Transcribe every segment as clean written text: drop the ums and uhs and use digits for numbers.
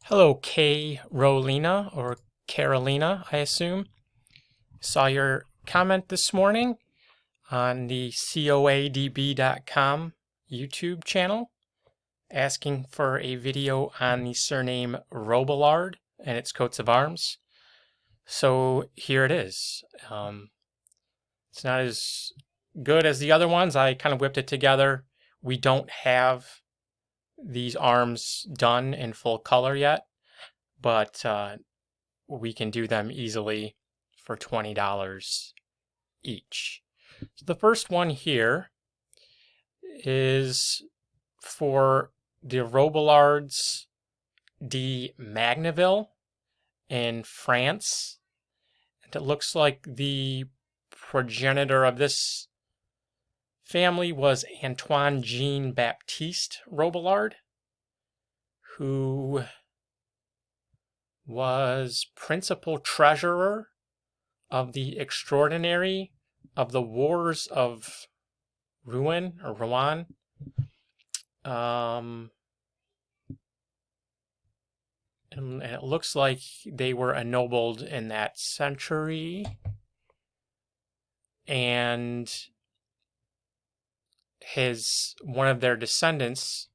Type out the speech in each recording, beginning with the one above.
Hello, Kay Rolina, or Carolina, I assume. Saw your comment this morning on the coadb.com YouTube channel asking for a video on the surname Robillard and its coats of arms. So here it is. It's not as good as the other ones. I kind of whipped it together. We don't have these arms done in full color yet, but we can do them easily for $20 each. So the first one here is for the Robillards de Magneville in France. And it looks like the progenitor of this family was Antoine Jean Baptiste Robillard, who was principal treasurer of the Extraordinary of the Wars of Rouen. And it looks like they were ennobled in that century. And one of their descendants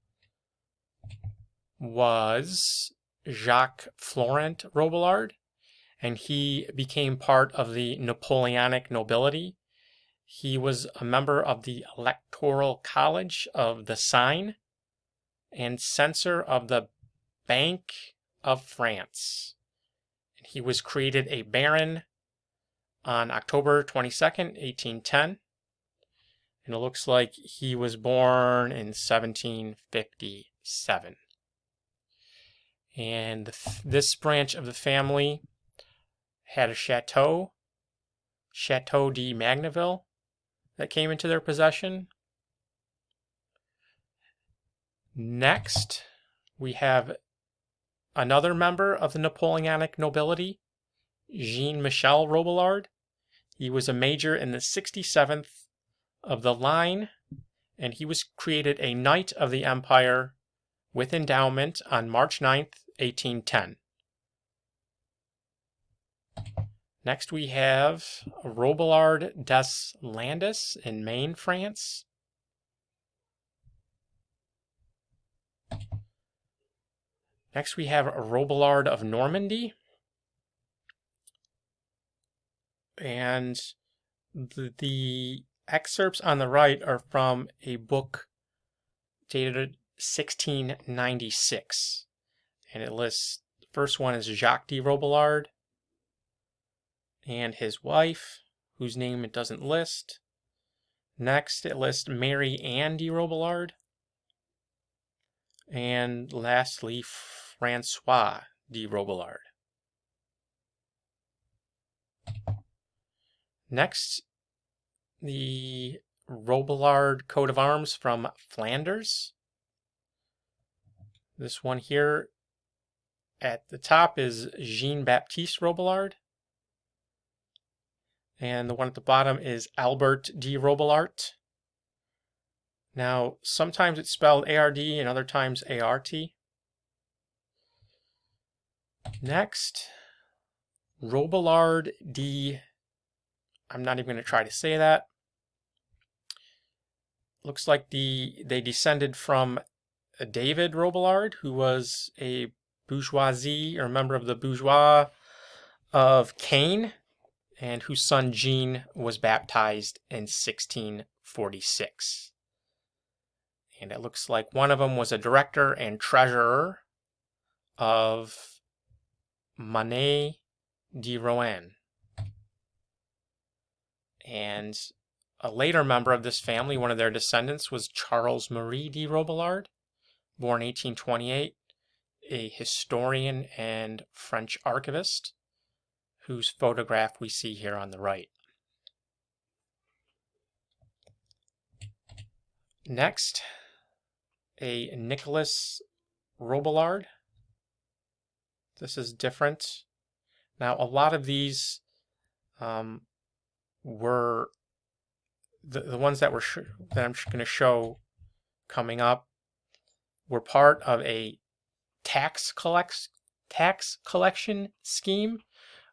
was Jacques Florent Robillard, and he became part of the Napoleonic nobility. He was a member of the Electoral College of the Seine and censor of the Bank of France. And he was created a baron on October 22nd, 1810. And it looks like he was born in 1757. And this branch of the family had a Chateau de Magneville, that came into their possession. Next, we have another member of the Napoleonic nobility, Jean-Michel Robillard. He was a major in the 67th of the line, and he was created a Knight of the Empire with endowment on March 9th, 1810. Next we have Robillard des Landes in Maine, France. Next we have Robillard of Normandy. And the excerpts on the right are from a book dated 1696. And it lists, the first one is Jacques de Robillard and his wife, whose name it doesn't list. Next, it lists Mary Anne de Robillard. And lastly, Francois de Robillard. Next, the Robillard coat of arms from Flanders. This one here at the top is Jean-Baptiste Robillard. And the one at the bottom is Albert de Robillard. Now, sometimes it's spelled A-R-D and other times A-R-T. Next, Robillard de... I'm not even going to try to say that. Looks like they descended from David Robillard, who was a bourgeoisie or member of the bourgeois of Caen, and whose son Jean was baptized in 1646. And it looks like one of them was a director and treasurer of Monnaie de Rouen. And a later member of this family, one of their descendants, was Charles Marie de Robillard, born 1828, a historian and French archivist, whose photograph we see here on the right. Next, a Nicholas Robillard. This is different. Now, a lot of these were the ones that I'm going to show coming up were part of a tax tax collection scheme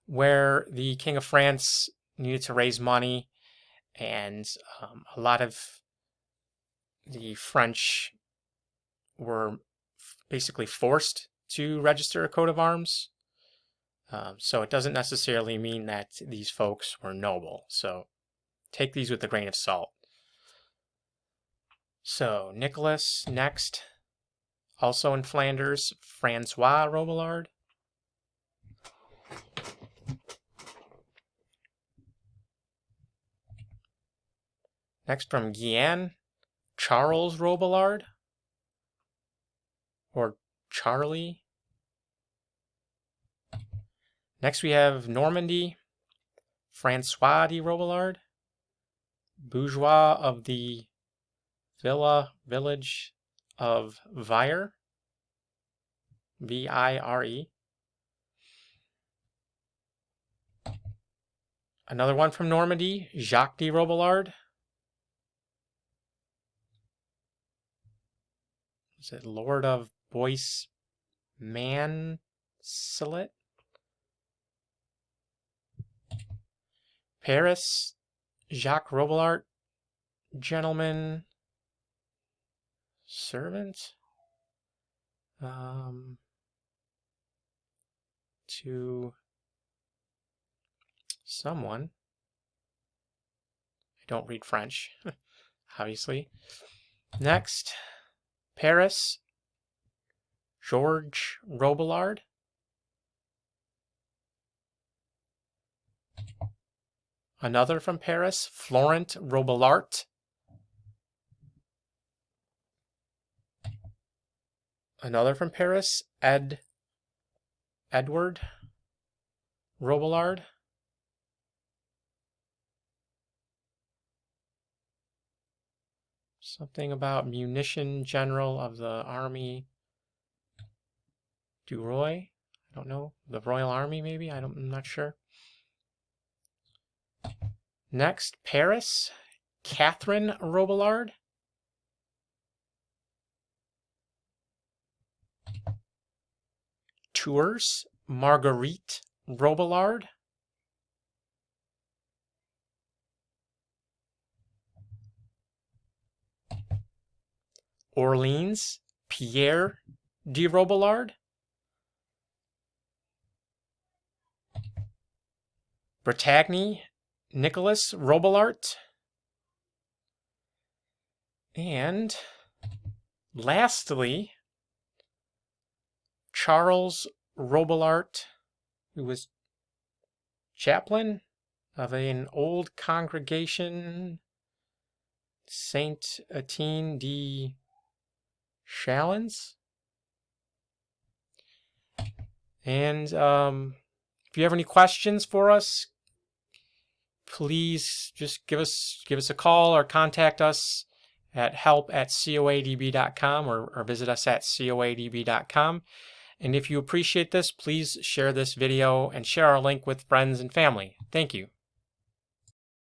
where the King of France needed to raise money, and a lot of the French were basically forced to register a coat of arms. So it doesn't necessarily mean that these folks were noble. So take these with a grain of salt. So Nicholas next, also in Flanders, Francois Robillard. Next from Guyane, Charles Robillard, or Charlie. Next we have Normandy, Francois de Robillard, bourgeois of the village of Vire, V-I-R-E. Another one from Normandy, Jacques de Robillard. Is it Lord of Bois Mancelet? Paris, Jacques Robillard, gentleman, servant, to someone. I don't read French, obviously. Next, Paris, George Robillard. Another from Paris, Florent Robillard. Another from Paris, Edward Robillard. Something about munition general of the army du Roi. I don't know. The Royal Army, maybe? I'm not sure. Next, Paris, Catherine Robillard. Tours, Marguerite Robillard. Orleans, Pierre de Robillard. Bretagne, Nicholas Robillard. And lastly, Charles Robillard, who was chaplain of an old congregation, Saint Etienne de Chalons. And if you have any questions for us, please just give us a call or contact us at help@coadb.com or visit us at coadb.com. And if you appreciate this, please share this video and share our link with friends and family. Thank you.